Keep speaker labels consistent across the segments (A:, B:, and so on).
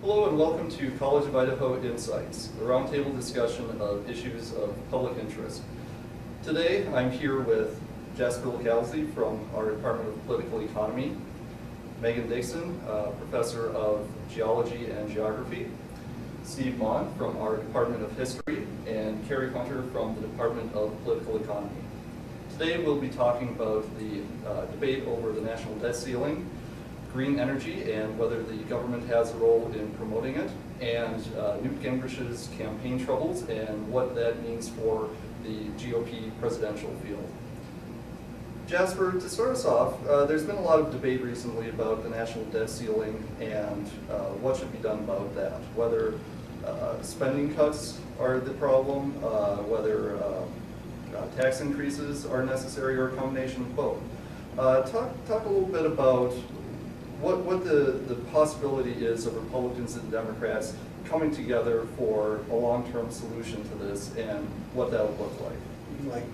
A: Hello and welcome to College of Idaho Insights, a roundtable discussion of issues of public interest. Today I'm here with Jasper LiCalzi from our Department of Political Economy, Megan Dixon, Professor of Geology and Geography, Steve Maughan from our Department of History, and Kerry from the Department of Political Economy. Today we'll be talking about the debate over the national debt ceiling, green energy and whether the government has a role in promoting it, and Newt Gingrich's campaign troubles and what that means for the GOP presidential field. Jasper, to start us off, there's been a lot of debate recently about the national debt ceiling and what should be done about that, whether spending cuts are the problem, whether tax increases are necessary, or a combination of both. Talk a little bit about what the possibility is of Republicans and Democrats coming together for a long-term solution to this and what that would look like.
B: Like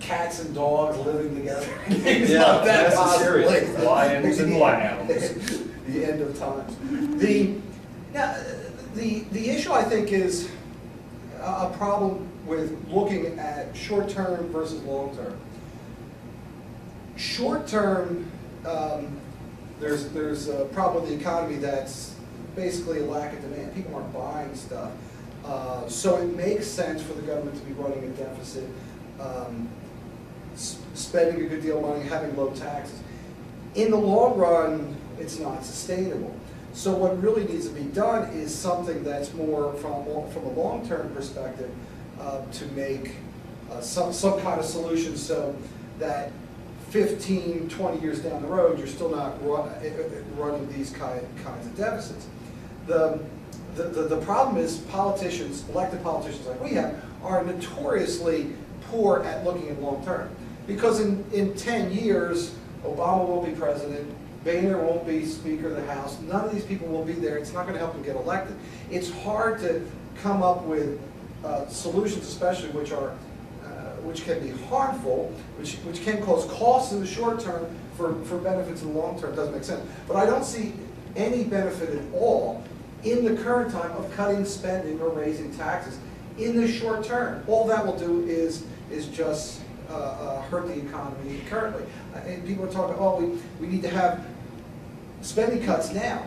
B: cats and dogs living together.
A: Yeah,
B: not that
A: necessary.
B: possible.
C: Lions and lambs.
B: The end of times. The issue, I think, is a problem with looking at short-term versus long-term. Short-term, there's a problem with the economy that's basically a lack of demand. People aren't buying stuff. So it makes sense for the government to be running a deficit, spending a good deal of money, having low taxes. In the long run, it's not sustainable. So what really needs to be done is something that's more from a long-term perspective to make some kind of solution so that 15, 20 years down the road, you're still not running these kinds of deficits. The problem is politicians, elected politicians like we have, are notoriously poor at looking at long term. Because in 10 years, Obama will be president, Boehner won't be Speaker of the House, none of these people will be there, it's not going to help them get elected. It's hard to come up with solutions, especially which can be harmful, which can cause costs in the short term for benefits in the long term. It doesn't make sense. But I don't see any benefit at all in the current time of cutting spending or raising taxes in the short term. All that will do is just hurt the economy currently. And people are talking, oh, we need to have spending cuts now.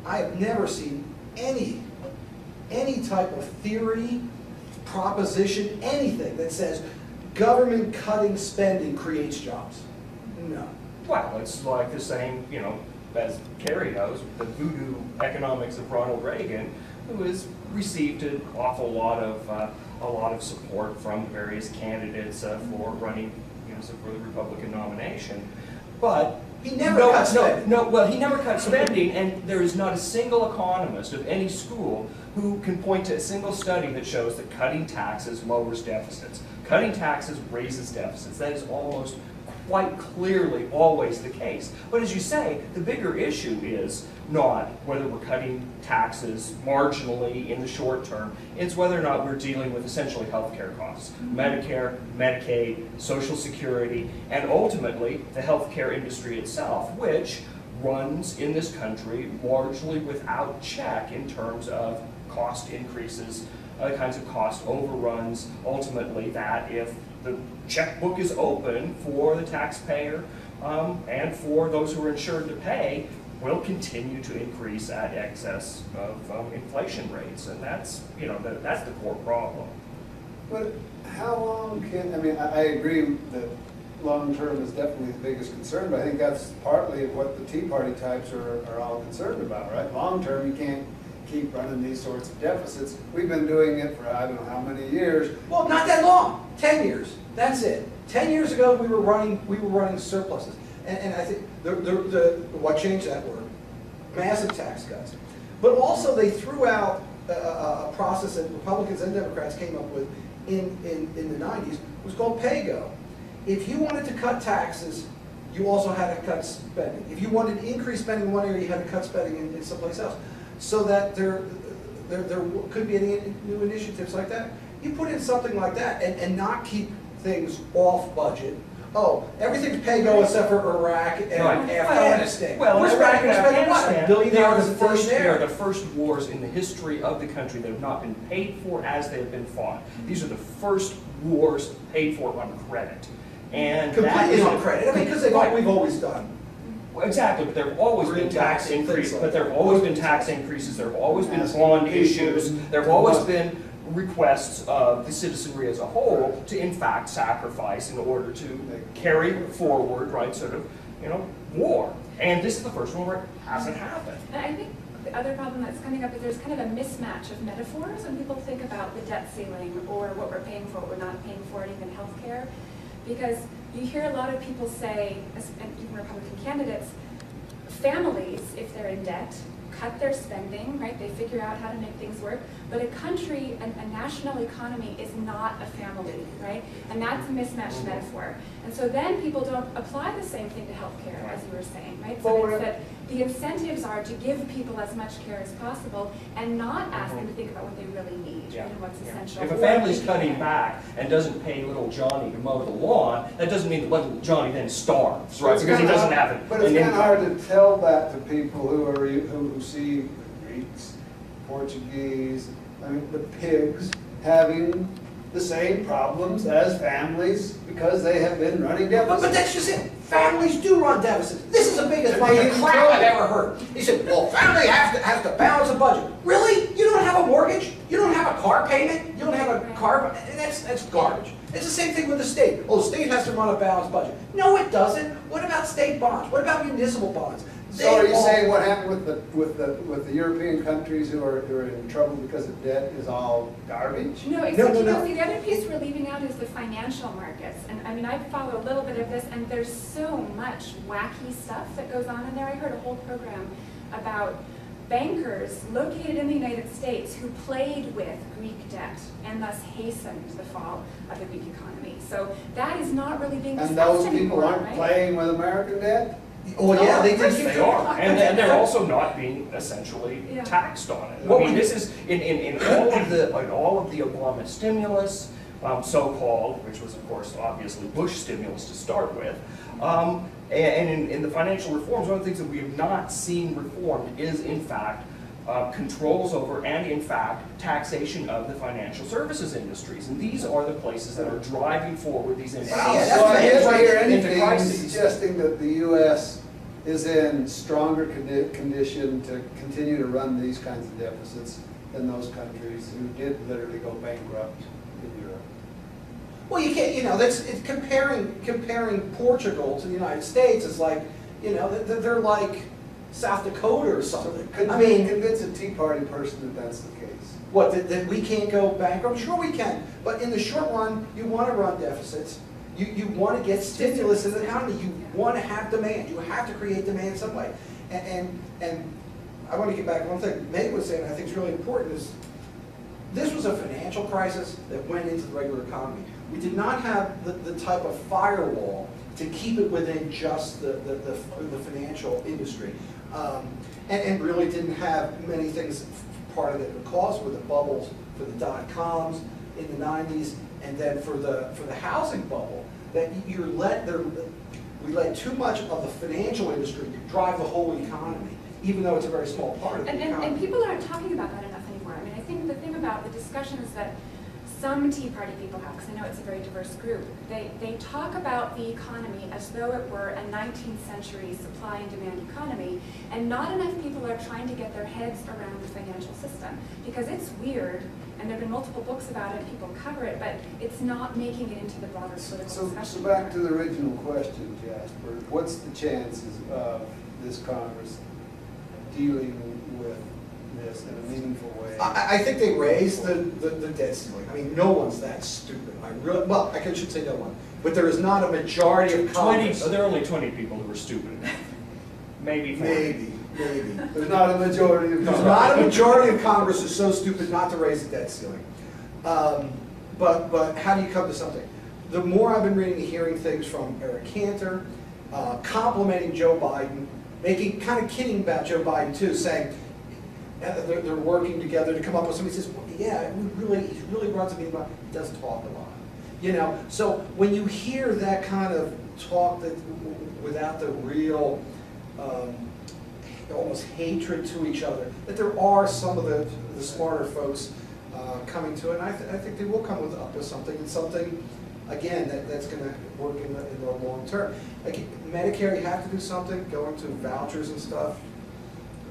B: I have never seen any type of theory, proposition, anything that says government cutting spending creates jobs. No.
C: Well, it's like the same, as Kerry knows, the voodoo economics of Ronald Reagan, who has received an awful lot of support from various candidates for running, for the Republican nomination, but
B: he never cut spending.
C: Well, he never cut spending, and there is not a single economist of any school who can point to a single study that shows that cutting taxes lowers deficits. Cutting taxes raises deficits. That is almost quite clearly always the case. But as you say, the bigger issue is not whether we're cutting taxes marginally in the short term. It's whether or not we're dealing with essentially healthcare costs. Medicare, Medicaid, Social Security, and ultimately the healthcare industry itself, which runs in this country largely without check in terms of cost increases, other kinds of cost overruns, ultimately that if the checkbook is open for the taxpayer and for those who are insured to pay, will continue to increase at excess of inflation rates, and that's that's the core problem.
D: But how long can I agree that long term is definitely the biggest concern, but I think that's partly what the Tea Party types are all concerned about, right? Long term, you can't keep running these sorts of deficits. We've been doing it for I don't know how many years.
B: Well, not that long. 10 years. That's it. 10 years ago, we were running surpluses, and I think what changed that were massive tax cuts. But also, they threw out a process that Republicans and Democrats came up with in the 90s. It was called pay-go. If you wanted to cut taxes, you also had to cut spending. If you wanted to increase spending in one area, you had to cut spending in someplace else. So that there could be any new initiatives like that. You put in something like that and not keep things off budget, oh, everything's pay-go except for Iraq and
C: Right.
B: Afghanistan.
C: Well,
B: We're
C: Iraq and
B: spending what, $1
C: Afghanistan,
B: billion
C: they are
B: a
C: the
B: day
C: first. They are
B: there.
C: the first wars in the history of the country that have not been paid for as they have been fought. These are the first wars paid for on credit, and that
B: Completely
C: is
B: on credit, I mean, because
C: Right.
B: we've always done.
C: Well, exactly, but there have always been tax
B: Greenbacks,
C: increases.
B: things like
C: But there have
B: that.
C: always been tax increases. There have always been
D: Asking
C: bond
D: people
C: issues.
D: to-
C: There have always been requests of the citizenry as a whole to, in fact, sacrifice in order to carry forward, right, sort of, war. And this is the first one where it hasn't happened.
E: And I think the other problem that's coming up is there's kind of a mismatch of metaphors when people think about the debt ceiling or what we're paying for, what we're not paying for, and even healthcare. Because you hear a lot of people say, and even Republican candidates, families, if they're in debt, cut their spending, right? They figure out how to make things work. But a country, a national economy is not a family, right? And that's a mismatched metaphor. And so then people don't apply the same thing to healthcare, as you were saying, right? So it's that the incentives are to give people as much care as possible and not ask them to think about what they really need and what's essential.
C: If a family's cutting back and doesn't pay little Johnny to mow the lawn, that doesn't mean that little Johnny then starves, right? Because he doesn't have it.
D: But it's kind of hard to tell that to people who see Greeks, Portuguese, I mean, the pigs having the same problems as families because they have been running deficits.
B: But that's just it. Families do run deficits. This is the biggest
D: And
B: bunch
D: they
B: of
D: even
B: crap
D: tell
B: I've
D: you.
B: ever heard. He said, well, family has to balance a budget. Really? You don't have a mortgage? You don't have a car payment? You don't have a car? That's garbage. It's the same thing with the state. Oh, the state has to run a balanced budget. No, it doesn't. What about state bonds? What about municipal bonds?
D: So are you saying what happened with the European countries who are in trouble because of debt is all garbage?
E: No, except see, the other piece we're leaving out is the financial markets. And I mean, I follow a little bit of this, and there's so much wacky stuff that goes on in there. I heard a whole program about bankers located in the United States who played with Greek debt and thus hastened the fall of the Greek economy. So that is not really being discussed
D: And those
E: anymore,
D: people aren't
E: right?
D: playing with American debt?
B: Oh, yeah, they
C: Yes,
B: did.
C: they are, and they're also not being essentially
E: Yeah.
C: taxed on it. I mean, this is in all of the Obama stimulus, so-called, which was of course obviously Bush stimulus to start with, and in the financial reforms, one of the things that we have not seen reformed is in fact controls over and in fact taxation of the financial services industries, and these are the places that are driving forward these imbalances.
B: Yeah,
D: So I didn't hear
C: into
D: anything
C: crises.
D: suggesting that the U.S. is in stronger condition to continue to run these kinds of deficits than those countries who did literally go bankrupt in Europe.
B: Well, you can't, it's comparing Portugal to the United States is like, they're like South Dakota or something. I mean,
D: Convince a Tea Party person that that's the case.
B: what, that we can't go bankrupt? Sure we can, but in the short run, you want to run deficits. You want to get stimulus in the economy. You want to have demand. You have to create demand some way. And I want to get back to one thing Meg was saying I think is really important is this was a financial crisis that went into the regular economy. We did not have the type of firewall to keep it within just the financial industry. And really didn't have many things part of it caused with the bubbles for the dot-coms in the 90s, and then for the housing bubble, that we let too much of the financial industry drive the whole economy, even though it's a very small part of the economy.
E: And people aren't talking about that enough anymore. I mean, I think the thing about the discussions that some Tea Party people have, because I know it's a very diverse group, they talk about the economy as though it were a 19th century supply and demand economy, and not enough people are trying to get their heads around the financial system, because it's weird, and there have been multiple books about it, people cover it, but it's not making it into the broader political
D: So
E: discussion.
D: back to the original question, Jasper, what's the chances of this Congress dealing with this in a meaningful way?
B: I think they raised the debt ceiling. I mean, no one's that stupid. I should say no one. But there is not a majority of Congress.
C: There are only 20 people who are stupid enough. Maybe 40.
B: Maybe.
D: There's not a majority of
B: There's not a majority of Congress is so stupid not to raise the debt ceiling. But how do you come to something? The more I've been reading and hearing things from Eric Cantor, complimenting Joe Biden, kind of kidding about Joe Biden too, saying they're working together to come up with something. He says, well, yeah, he really runs a meeting, but he doesn't talk a lot. So when you hear that kind of talk that without the real almost hatred to each other, that there are some of the smarter folks coming to it, and I think they will come up with something, and something, again, that's going to work in the long term. Like Medicare, you have to do something, going to vouchers and stuff.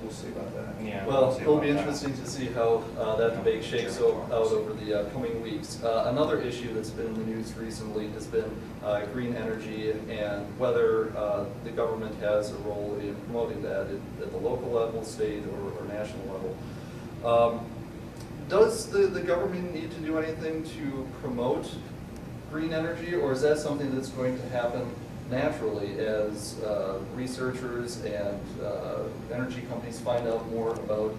B: We'll see about that.
C: Yeah,
A: Well,
C: we'll see
A: it'll be
C: about that.
A: interesting to see how that debate shakes out over the coming weeks. Another issue that's been in the news recently has been green energy and whether the government has a role in promoting that at the local level, state, or national level. Does the government need to do anything to promote green energy, or is that something that's going to happen naturally as researchers and energy companies find out more about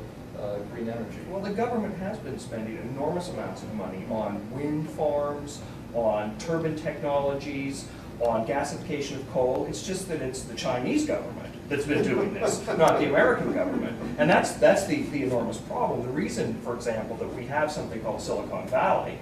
A: green energy?
C: Well, the government has been spending enormous amounts of money on wind farms, on turbine technologies, on gasification of coal. It's just that it's the Chinese government that's been doing this, not the American government. And that's the enormous problem. The reason, for example, that we have something called Silicon Valley,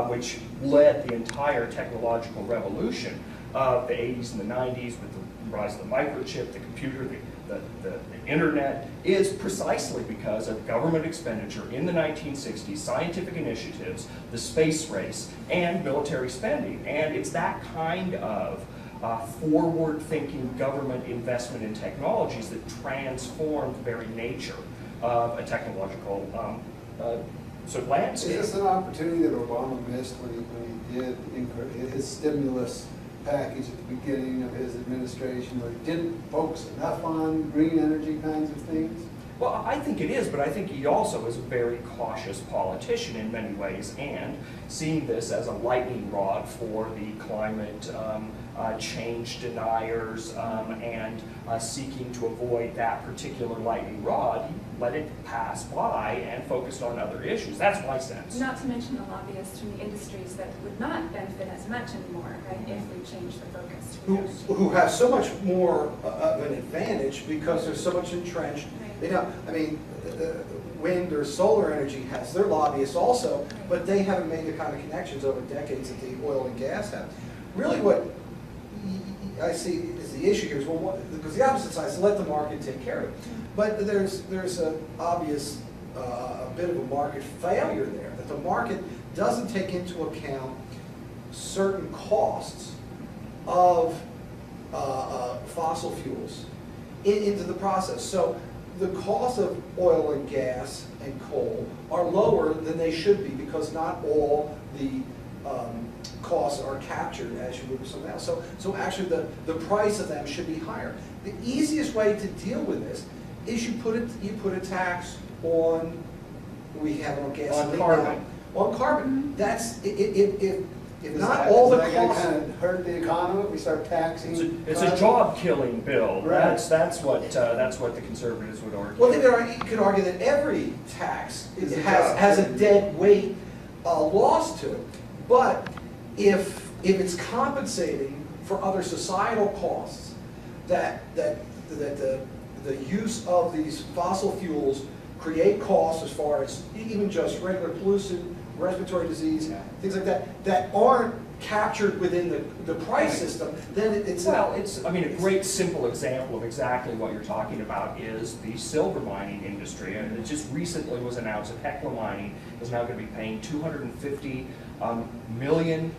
C: which led the entire technological revolution of the 80s and the 90s with the rise of the microchip, the computer, the internet, is precisely because of government expenditure in the 1960s, scientific initiatives, the space race, and military spending. And it's that kind of forward-thinking government investment in technologies that transformed the very nature of a technological sort of landscape.
D: Is this an opportunity that Obama missed when he did his stimulus package at the beginning of his administration, where he didn't focus enough on green energy kinds of things?
C: Well, I think it is, but I think he also is a very cautious politician in many ways, and seeing this as a lightning rod for the climate change deniers and seeking to avoid that particular lightning rod, he let it pass by and focused on other issues. That's my sense.
E: Not to mention the lobbyists from the industries that would not benefit as much anymore, right, if we change the focus to energy.
B: Who have so much more of an advantage because there's so much entrenched. You know, I mean, wind or solar energy has their lobbyists also, but they haven't made the kind of connections over decades that the oil and gas have. Really what I see is the issue here is, well, because the opposite side is let the market take care of it. But there's an obvious a bit of a market failure there, that the market doesn't take into account certain costs of fossil fuels into the process. So the cost of oil and gas and coal are lower than they should be because not all the costs are captured as you would with something else. So actually the price of them should be higher. The easiest way to deal with this is you put a tax on, we have it on gas
C: On carbon.
B: On carbon. That's if not all the costs.
D: Is that going to kind of hurt the economy if we start taxing?
C: It's a job-killing bill.
D: Right.
C: That's what the conservatives would argue.
B: Well, you could argue that every tax has a dead weight loss to it. But if it's compensating for other societal costs, that the use of these fossil fuels create costs as far as even just regular pollution, respiratory disease, things like that aren't captured within the price system, then it's
C: I mean, a great simple example of exactly what you're talking about is the silver mining industry. And it just recently was announced that Hecla Mining is now going to be paying $250 million.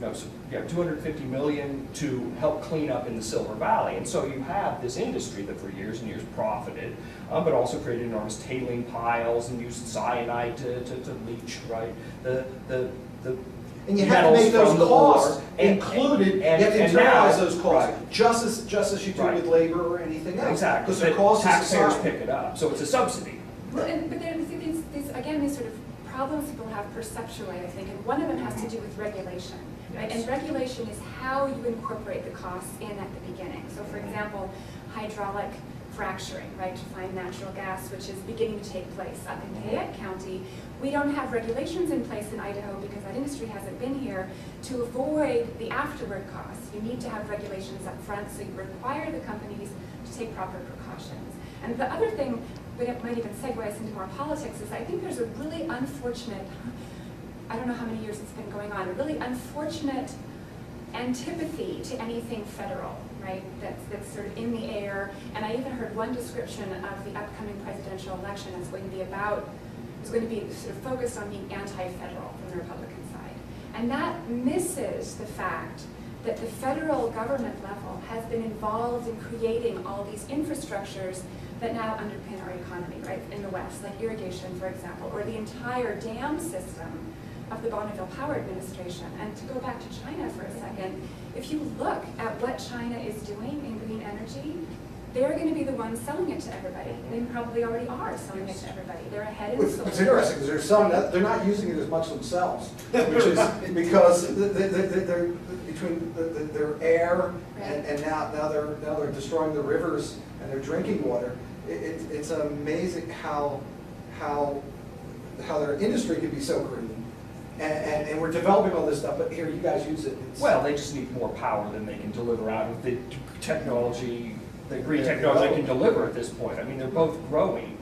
C: $250 million to help clean up in the Silver Valley. And so you have this industry that for years and years profited, but also created enormous tailing piles and used cyanide to leach, right?
B: And you have to make those costs included, you have to internalize
C: now,
B: those costs,
C: right.
B: just as you do with labor or anything else.
C: Exactly.
B: Because the cost of
C: taxpayers
B: society.
C: pick it up, so it's a subsidy.
E: Well, but there are these sort of problems people have perceptually, I think, and one of them has to do with regulation. Right?
C: Yes.
E: And regulation is how you incorporate the costs in at the beginning. So for example, hydraulic fracturing, right, to find natural gas, which is beginning to take place up in Fayette County. We don't have regulations in place in Idaho because that industry hasn't been here to avoid the afterward costs. You need to have regulations up front, so you require the companies to take proper precautions. And the other thing, but it might even segue us into more politics, is I think there's a really unfortunate, I don't know how many years it's been going on, a really unfortunate antipathy to anything federal, right? That's sort of in the air. And I even heard one description of the upcoming presidential election as going to be sort of focused on being anti-federal from the Republican side. And that misses the fact that the federal government level has been involved in creating all these infrastructures that now underpin our economy, right, in the West, like irrigation, for example, or the entire dam system of the Bonneville Power Administration. And to go back to China for a second, if you look at what China is doing in green energy, they're going to be the ones selling it to everybody. They probably already are selling it to everybody. They're ahead in solar.
B: It's interesting because they're selling that, they're not using it as much themselves, which is because they're between their air and now they're destroying the rivers and their drinking water. It's amazing how their industry can be so green. And we're developing all this stuff, but here, you guys use it.
C: Well, they just need more power than they can deliver out of the technology, the green technology can deliver at this point. I mean, they're both growing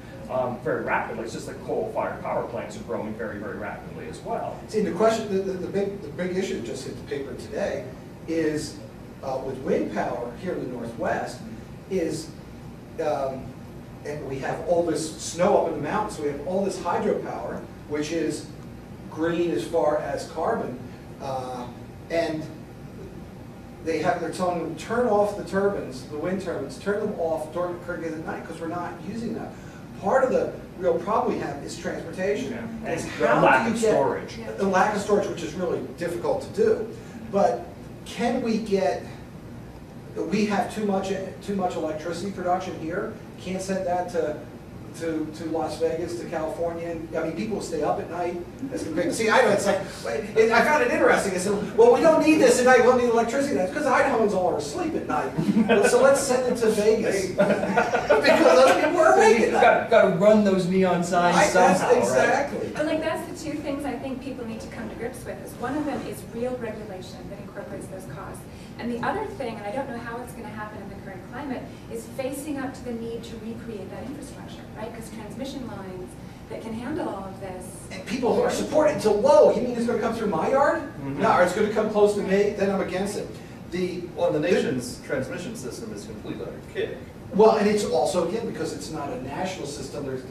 C: very rapidly. It's just like coal-fired power plants are growing very, very rapidly as well.
B: See, the question, the big issue just hit the paper today is with wind power here in the Northwest is, and we have all this snow up in the mountains, so we have all this hydropower, which is green as far as carbon, and they're telling them turn off the turbines, the wind turbines, turn them off during the night because we're not using them. Part of the real problem we have is transportation.
C: Yeah. And
B: how
C: lack
B: do
C: of
B: you
C: storage.
B: The lack of storage, which is really difficult to do. But can we get? We have too much electricity production here. Can't send that to Las Vegas, to California. I mean, people stay up at night. As compared, see, I know it's like, I found it interesting. I said, well, we don't need this at night. We don't need electricity. That's because Idahoans all are asleep at night. So let's send it to Vegas because other people are awake at night.
C: Got to run those neon signs somehow,
B: exactly.
C: right?
E: But like that's the two things I think people need to come to grips with. Is one of them is real regulation that incorporates those costs. And the other thing, and I don't know how it's going to happen in the current climate, is facing up to the need to recreate that infrastructure, right? Because transmission lines that can handle all of this.
B: And people are supporting until, whoa, you mean it's going to come through my yard?
C: Mm-hmm.
B: No, or it's going to come close to me, then I'm against it.
A: The nation's transmission system is completely archaic.
B: Well, and it's also, again, because it's not a national system,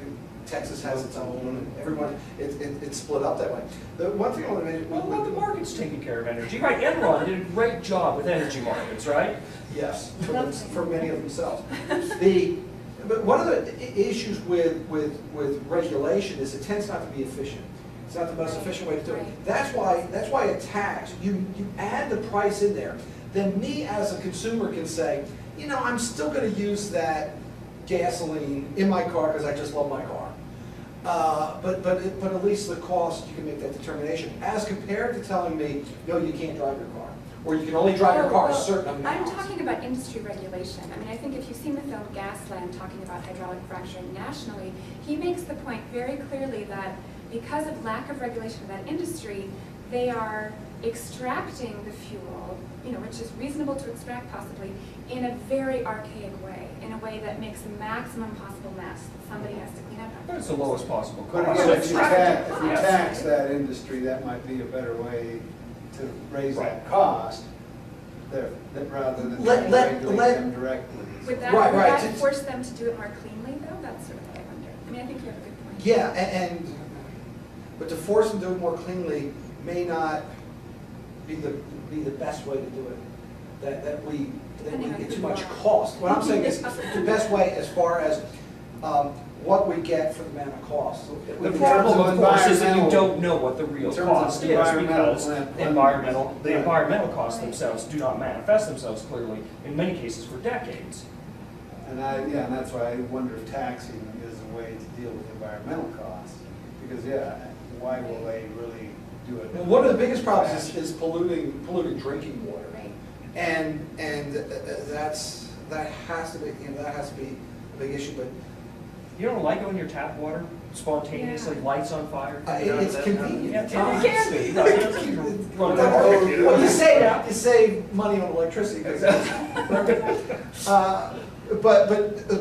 B: Texas has its own, and everyone, it's split up that way. The one thing I want to mention...
C: Well, the market's taking care of energy, right? Enron did a great job with energy markets, right?
B: Yes, for many of themselves. But one of the issues with regulation is it tends not to be efficient. It's not the most efficient way to do it. That's why a tax, you add the price in there, then me as a consumer can say, you know, I'm still going to use that gasoline in my car because I just love my car. But at least the cost, you can make that determination, as compared to telling me, no, you can't drive your car, or you can only drive your car a certain amount.
E: I'm talking about industry regulation. I mean, I think if you've seen the film Gasland talking about hydraulic fracturing nationally, he makes the point very clearly that because of lack of regulation of that industry, they are extracting the fuel, you know, which is reasonable to extract possibly, in a very archaic way, in a way that makes the maximum possible mess that somebody has to clean up after.
C: But it's the lowest possible
D: But
C: cost.
D: again,
C: So
D: if you tax that industry, that might be a better way to raise that cost rather than regulate them directly.
E: Would that,
B: Right,
E: would
B: right.
E: that force them to do it more cleanly, though? That's sort of what I wonder. I mean, I think you have a good point.
B: Yeah, but to force them to do it more cleanly may not be the best way to do it. That we get too much cost. What I'm saying is the best way as far as what we get for the amount of cost.
C: The problem, of course, is that you don't know what the real cost is because the environmental costs themselves do not manifest themselves clearly in many cases for decades.
D: And that's why I wonder if taxing is a way to deal with environmental costs. Because why will they really do it?
B: Well, one of the biggest problems is polluting drinking water.
E: Right.
B: And that has to be a big issue. But
C: You don't like it when your tap water spontaneously lights on fire?
B: it's convenient.
C: Yeah,
B: It can be.
C: Well,
B: Well, you save money on electricity. But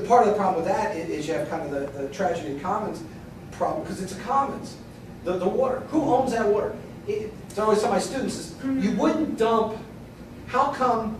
B: part of the problem with that is you have kind of the tragedy of commons problem, because it's a commons. The water. Who owns that water? So I always tell my students is you wouldn't dump How come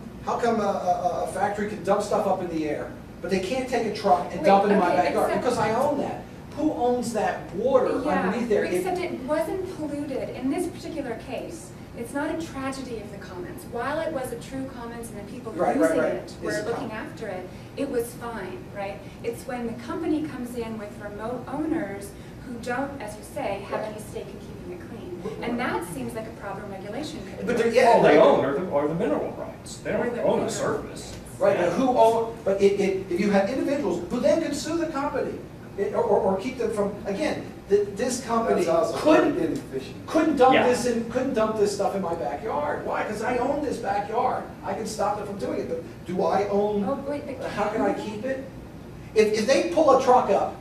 B: a factory can dump stuff up in the air, but they can't take a truck and dump it in my backyard? Because I own that. Who owns that water underneath there?
E: Except it wasn't polluted. In this particular case, it's not a tragedy of the commons. While it was a true commons and the people using it were looking after it, it was fine, right? It's when the company comes in with remote owners who don't, as you say, have any stake in keeping it clean. And that seems like a proper regulation.
B: But
C: all they own are the mineral rights. They don't own the surface.
B: Right, but who own, but if you have individuals who then could sue the company, or keep them from, again, this company couldn't dump this stuff in my backyard. Why? Because I own this backyard. I can stop them from doing it, but do I own, how can I keep it? If they pull a truck up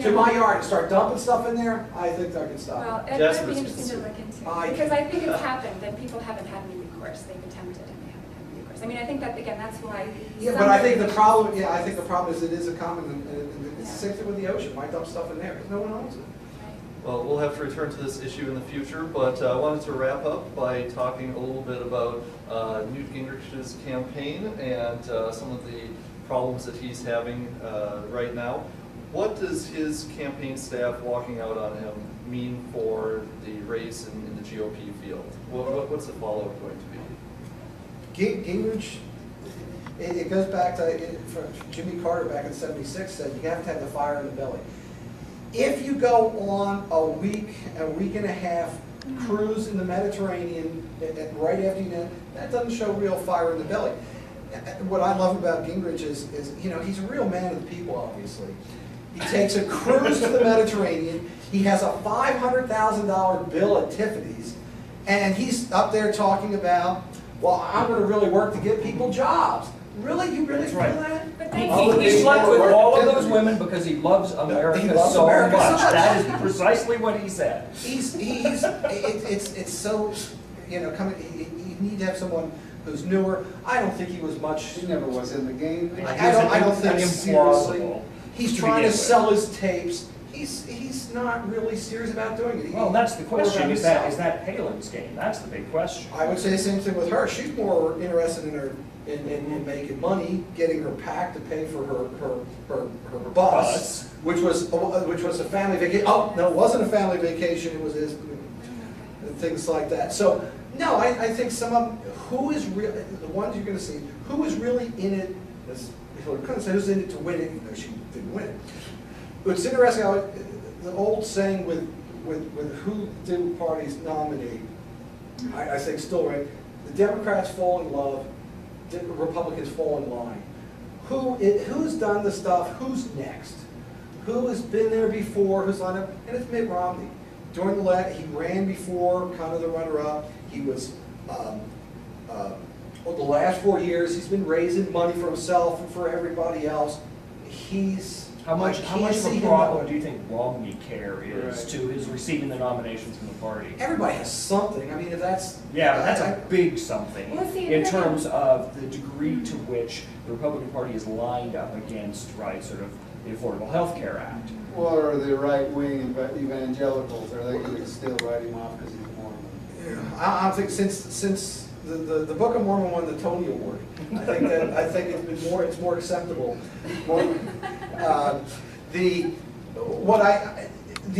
B: to my yard and start dumping stuff in there, I think I can stop
E: it. Well, it might be interesting to look into, because I think it's happened, and people haven't had any recourse. They've attempted and they haven't had any recourse. I mean, I think that, again, that's why.
B: Yeah, but I think the problem, is it is a common, and it's the same thing with the ocean. Why dump stuff in there? Because no one owns it.
A: Well, we'll have to return to this issue in the future, but I wanted to wrap up by talking a little bit about Newt Gingrich's campaign and some of the problems that he's having right now. What does his campaign staff walking out on him mean for the race in the GOP field? What's the follow-up going to be?
B: Gingrich, it goes back to Jimmy Carter back in '76 said you have to have the fire in the belly. If you go on a week and a half cruise in the Mediterranean right after you know, that doesn't show real fire in the belly. What I love about Gingrich is he's a real man of the people, obviously. He takes a cruise to the Mediterranean. He has a $500,000 bill at Tiffany's, and he's up there talking about, well, I'm going to really work to get people jobs. Really? You really feel that?
C: He slept with all of those women because he loves America so much. That is precisely what he said.
B: It's so, you need to have someone who's newer. I don't think he was much.
D: He never was in the game.
B: I don't think seriously. He's trying to sell his tapes. He's not really serious about doing it.
C: Well, that's the question. Is that Palin's game? That's the big question.
B: I would say the same thing with her. She's more interested in making money, getting her PAC to pay for her bus, which was a family vacation. Oh no, it wasn't a family vacation. It was his, and things like that. So no, I think some of them, who is real, the ones you're going to see, who is really in it. I couldn't say who's in it to win it, even though she didn't win it. But it's interesting how the old saying with who do parties nominate, I think still right. The Democrats fall in love, the Republicans fall in line. Who's done the stuff? Who's next? Who has been there before? Who's lined up? And it's Mitt Romney. During he ran before, kind of the runner-up. He was. The last 4 years, he's been raising money for himself and for everybody else.
C: How much of a problem do you think Romney care is to his receiving the nominations from the party?
B: Everybody has something. I mean, if that's
C: that's a big something in terms of the degree to which the Republican Party is lined up against sort of the Affordable Health Care Act.
D: Or the right-wing evangelicals, are they going to still write him off because he's a Mormon?
B: Yeah, I think since the Book of Mormon won the Tony Award, I think it's more acceptable. The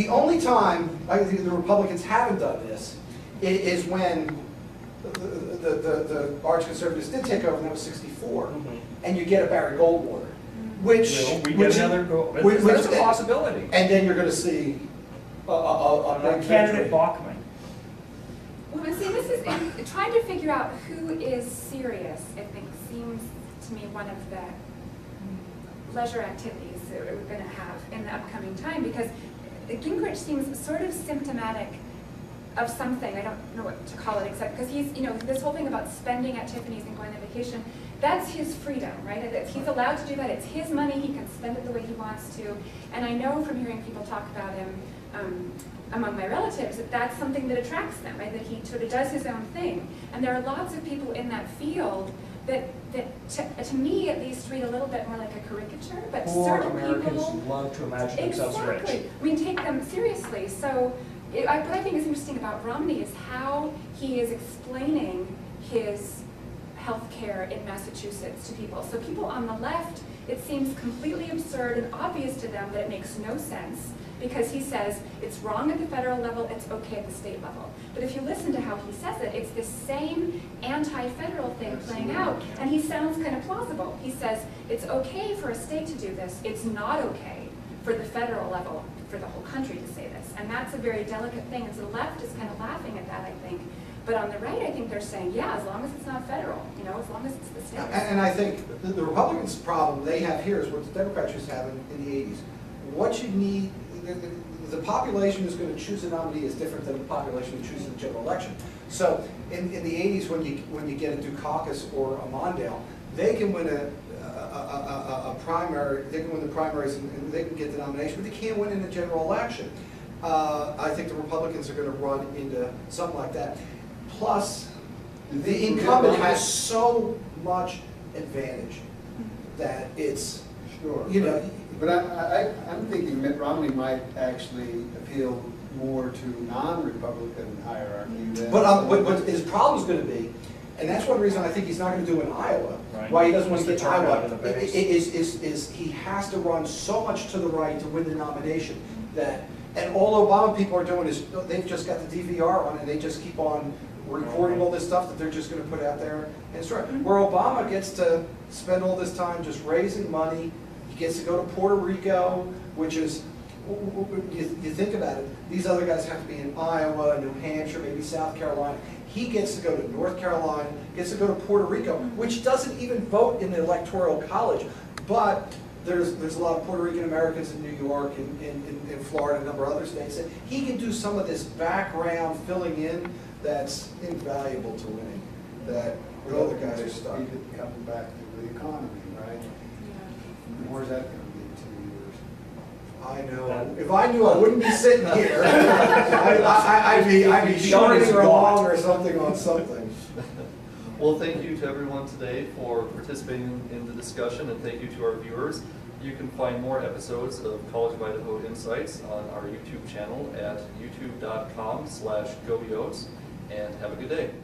B: only time I think the Republicans haven't done this is when the arch conservatives did take over, and that was '64, and you get a Barry Goldwater,
C: That's a possibility.
B: And then you're going to see a
C: candidate Bachman.
E: Well, see, this is trying to figure out who is serious. I think seems to me one of the leisure activities that we're going to have in the upcoming time, because Gingrich seems sort of symptomatic of something. I don't know what to call it except because he's, this whole thing about spending at Tiffany's and going on vacation, that's his freedom, right? He's allowed to do that. It's his money. He can spend it the way he wants to. And I know from hearing people talk about him among my relatives that that's something that attracts them, right? That he sort of does his own thing. And there are lots of people in that field that to me at least read a little bit more like a caricature, but
C: Poor
E: certain
C: Americans
E: people
C: love to imagine themselves rich.
E: Exactly. I mean, take them seriously. So what I think is interesting about Romney is how he is explaining his health care in Massachusetts to people. So people on the left, it seems completely absurd and obvious to them that it makes no sense, because he says it's wrong at the federal level, it's okay at the state level. But if you listen to how he says it, it's the same anti-federal thing playing out, and he sounds kind of plausible. He says it's okay for a state to do this, it's not okay for the federal level, for the whole country to say this. And that's a very delicate thing, and so the left is kind of laughing at that, I think. But on the right, I think they're saying, yeah, as long as it's not federal, you know, as long as it's the state.
B: And I think the Republicans' problem they have here is what the Democrats used to have in the 80s. What you need, the population who's going to choose a nominee is different than the population who chooses the general election. So in the 80s, when you get a Dukakis or a Mondale, they can win a primary, they can win the primaries and they can get the nomination, but they can't win in a general election. I think the Republicans are going to run into something like that. Plus, the incumbent has so much advantage that it's,
D: Sure.
B: you know.
D: But I'm thinking Mitt Romney might actually appeal more to non-Republican hierarchy than.
B: But what his problem's going to be, and that's one reason I think he's not going to do in Iowa,
C: Right.
B: why he doesn't want to
C: It's
B: get
C: the
B: to Iowa,
C: turnout in the base.
B: is he has to run so much to the right to win the nomination that, and all Obama people are doing is they've just got the DVR on and they just keep on recording all this stuff that they're just going to put out there and it's right. Where Obama gets to spend all this time just raising money, he gets to go to Puerto Rico, which is, you think about it, these other guys have to be in Iowa, New Hampshire, maybe South Carolina. He gets to go to North Carolina, gets to go to Puerto Rico, which doesn't even vote in the Electoral College, but there's a lot of Puerto Rican Americans in New York and in Florida and a number of other states. And he can do some of this background filling in that's invaluable to winning, that the other guys are stuck.
D: He could come back to the economy, right? And where's that going to be in 2 years?
B: I know. If I knew, I wouldn't be sitting here. I'd be shorting along or something on something.
A: Well, thank you to everyone today for participating in the discussion, and thank you to our viewers. You can find more episodes of College of Idaho Insights on our YouTube channel at youtube.com/goyotes, and have a good day.